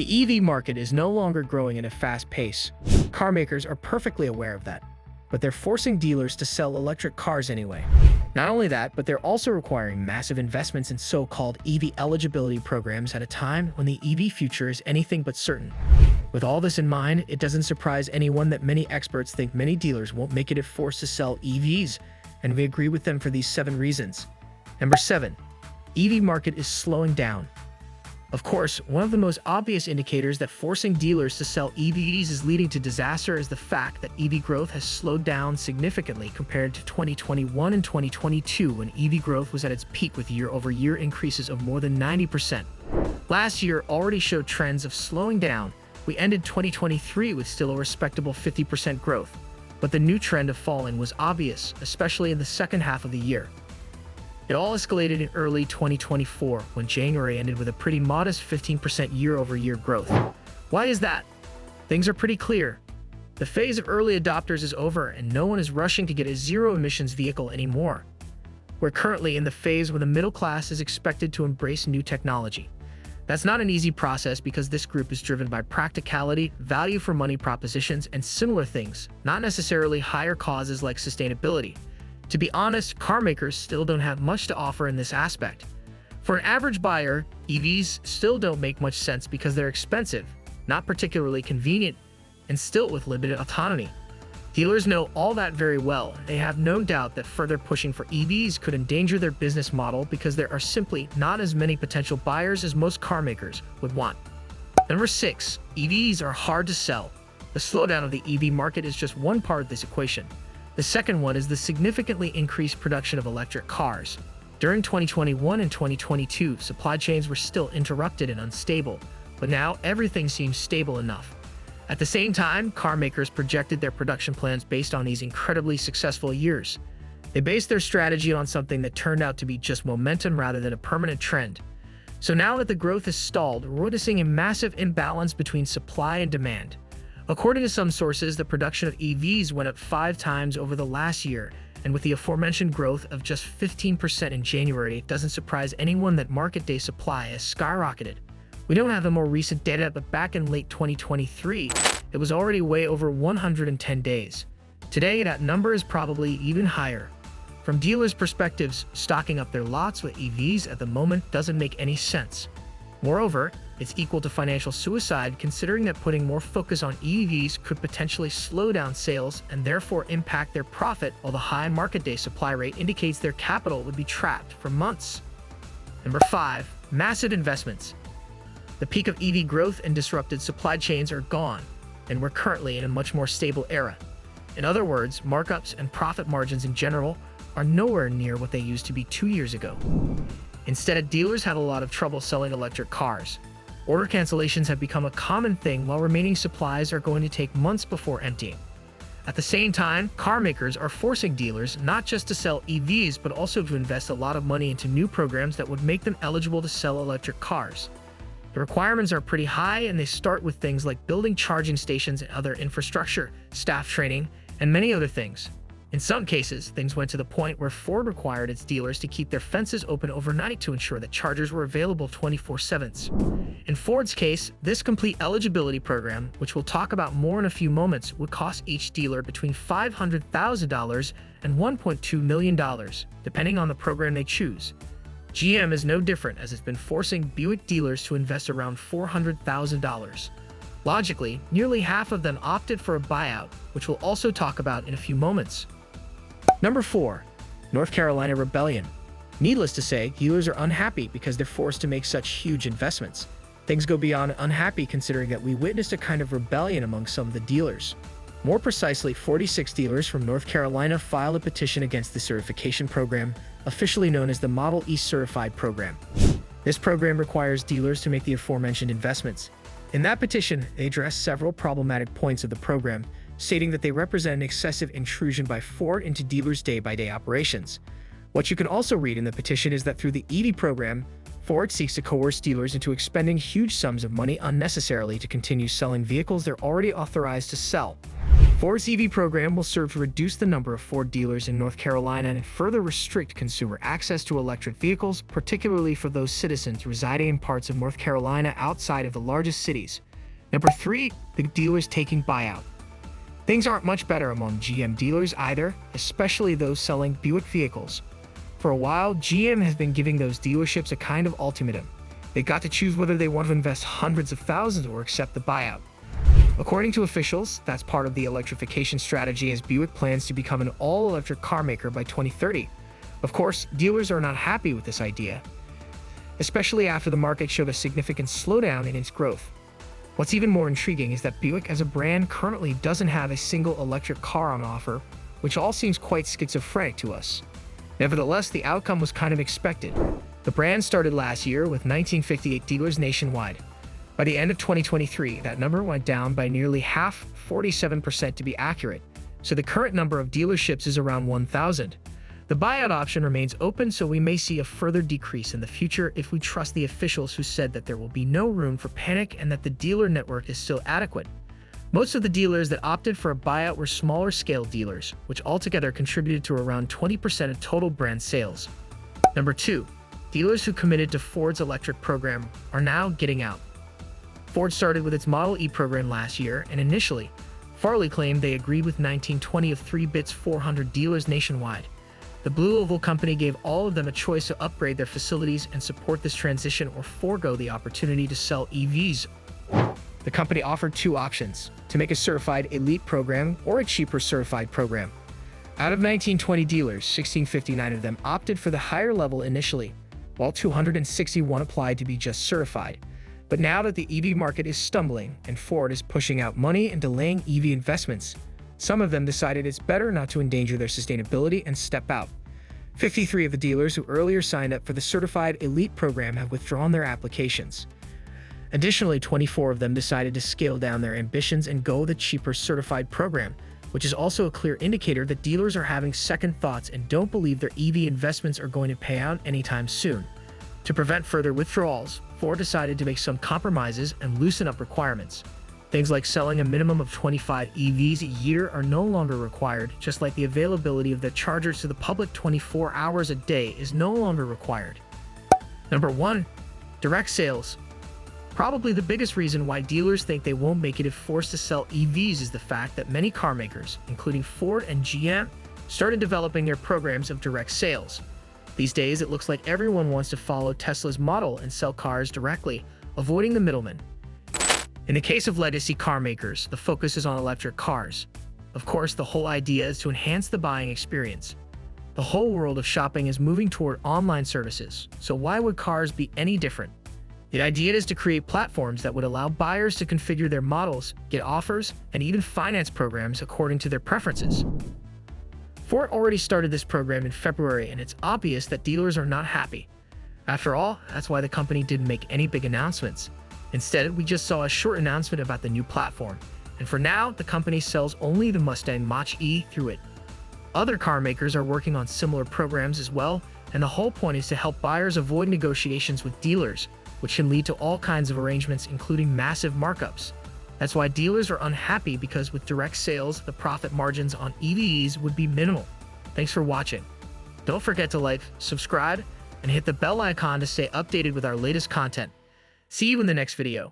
The EV market is no longer growing at a fast pace. Car makers are perfectly aware of that, but they're forcing dealers to sell electric cars anyway. Not only that, but they're also requiring massive investments in so-called EV eligibility programs at a time when the EV future is anything but certain. With all this in mind, it doesn't surprise anyone that many experts think many dealers won't make it if forced to sell EVs, and we agree with them for these 7 reasons. Number 7. EV market is slowing down. Of course, one of the most obvious indicators that forcing dealers to sell EVs is leading to disaster is the fact that EV growth has slowed down significantly compared to 2021 and 2022 when EV growth was at its peak with year-over-year increases of more than 90%. Last year already showed trends of slowing down. We ended 2023 with still a respectable 50% growth, but the new trend of falling was obvious, especially in the second half of the year. It all escalated in early 2024 when January ended with a pretty modest 15% year-over-year growth. Why is that? Things are pretty clear. The phase of early adopters is over and no one is rushing to get a zero-emissions vehicle anymore. We're currently in the phase where the middle class is expected to embrace new technology. That's not an easy process because this group is driven by practicality, value for money propositions, and similar things, not necessarily higher causes like sustainability. To be honest, car makers still don't have much to offer in this aspect. For an average buyer, EVs still don't make much sense because they're expensive, not particularly convenient, and still with limited autonomy. Dealers know all that very well. They have no doubt that further pushing for EVs could endanger their business model because there are simply not as many potential buyers as most car makers would want. Number 6. EVs are hard to sell. The slowdown of the EV market is just one part of this equation. The second one is the significantly increased production of electric cars. During 2021 and 2022, supply chains were still interrupted and unstable, but now everything seems stable enough. At the same time, car makers projected their production plans based on these incredibly successful years. They based their strategy on something that turned out to be just momentum rather than a permanent trend. So now that the growth is stalled, we're witnessing a massive imbalance between supply and demand. According to some sources, the production of EVs went up 5 times over the last year, and with the aforementioned growth of just 15% in January, it doesn't surprise anyone that market day supply has skyrocketed. We don't have the more recent data, but back in late 2023, it was already way over 110 days. Today, that number is probably even higher. From dealers' perspectives, stocking up their lots with EVs at the moment doesn't make any sense. Moreover, it's equal to financial suicide considering that putting more focus on EVs could potentially slow down sales and therefore impact their profit, while the high market day supply rate indicates their capital would be trapped for months. Number 5. Massive investments. The peak of EV growth and disrupted supply chains are gone, and we're currently in a much more stable era. In other words, markups and profit margins in general are nowhere near what they used to be 2 years ago. Instead, dealers have a lot of trouble selling electric cars. Order cancellations have become a common thing, while remaining supplies are going to take months before emptying. At the same time, car makers are forcing dealers not just to sell EVs, but also to invest a lot of money into new programs that would make them eligible to sell electric cars. The requirements are pretty high, and they start with things like building charging stations and other infrastructure, staff training, and many other things. In some cases, things went to the point where Ford required its dealers to keep their fences open overnight to ensure that chargers were available 24/7. In Ford's case, this complete eligibility program, which we'll talk about more in a few moments, would cost each dealer between $500,000 and $1.2 million, depending on the program they choose. GM is no different, as it's been forcing Buick dealers to invest around $400,000. Logically, nearly half of them opted for a buyout, which we'll also talk about in a few moments. Number 4. North Carolina rebellion. Needless to say, dealers are unhappy because they're forced to make such huge investments. Things go beyond unhappy considering that we witnessed a kind of rebellion among some of the dealers. More precisely, 46 dealers from North Carolina filed a petition against the certification program, officially known as the Model E Certified Program. This program requires dealers to make the aforementioned investments. In that petition, they address several problematic points of the program, stating that they represent an excessive intrusion by Ford into dealers' day-by-day operations. What you can also read in the petition is that through the EV program, Ford seeks to coerce dealers into expending huge sums of money unnecessarily to continue selling vehicles they're already authorized to sell. Ford's EV program will serve to reduce the number of Ford dealers in North Carolina and further restrict consumer access to electric vehicles, particularly for those citizens residing in parts of North Carolina outside of the largest cities. Number 3, the dealers taking buyout. Things aren't much better among GM dealers either, especially those selling Buick vehicles. For a while, GM has been giving those dealerships a kind of ultimatum. They got to choose whether they want to invest hundreds of thousands or accept the buyout. According to officials, that's part of the electrification strategy as Buick plans to become an all-electric car maker by 2030. Of course, dealers are not happy with this idea, especially after the market showed a significant slowdown in its growth. What's even more intriguing is that Buick as a brand currently doesn't have a single electric car on offer, which all seems quite schizophrenic to us. Nevertheless, the outcome was kind of expected. The brand started last year with 1958 dealers nationwide. By the end of 2023, that number went down by nearly half, 47% to be accurate, so the current number of dealerships is around 1,000. The buyout option remains open, so we may see a further decrease in the future if we trust the officials who said that there will be no room for panic and that the dealer network is still adequate. Most of the dealers that opted for a buyout were smaller scale dealers, which altogether contributed to around 20% of total brand sales. Number 2, dealers who committed to Ford's electric program are now getting out. Ford started with its Model E program last year, and initially, Farley claimed they agreed with 1920 of 3-Bit's 400 dealers nationwide. The Blue Oval Company gave all of them a choice to upgrade their facilities and support this transition or forego the opportunity to sell EVs. The company offered 2 options: to make a certified elite program or a cheaper certified program. Out of 1920 dealers, 1659 of them opted for the higher level initially, while 261 applied to be just certified. But now that the EV market is stumbling and Ford is pushing out money and delaying EV investments, some of them decided it's better not to endanger their sustainability and step out. 53 of the dealers who earlier signed up for the Certified Elite program have withdrawn their applications. Additionally, 24 of them decided to scale down their ambitions and go the cheaper certified program, which is also a clear indicator that dealers are having second thoughts and don't believe their EV investments are going to pay out anytime soon. To prevent further withdrawals, Ford decided to make some compromises and loosen up requirements. Things like selling a minimum of 25 EVs a year are no longer required, just like the availability of the chargers to the public 24 hours a day is no longer required. Number 1, direct sales. Probably the biggest reason why dealers think they won't make it if forced to sell EVs is the fact that many car makers, including Ford and GM, started developing their programs of direct sales. These days, it looks like everyone wants to follow Tesla's model and sell cars directly, avoiding the middleman. In the case of legacy car makers, the focus is on electric cars. Of course, the whole idea is to enhance the buying experience. The whole world of shopping is moving toward online services, so why would cars be any different? The idea is to create platforms that would allow buyers to configure their models, get offers, and even finance programs according to their preferences. Ford already started this program in February, and it's obvious that dealers are not happy. After all, that's why the company didn't make any big announcements. Instead, we just saw a short announcement about the new platform, and for now, the company sells only the Mustang Mach-E through it. Other car makers are working on similar programs as well, and the whole point is to help buyers avoid negotiations with dealers, which can lead to all kinds of arrangements, including massive markups. That's why dealers are unhappy, because with direct sales, the profit margins on EVs would be minimal. Thanks for watching. Don't forget to like, subscribe, and hit the bell icon to stay updated with our latest content. See you in the next video.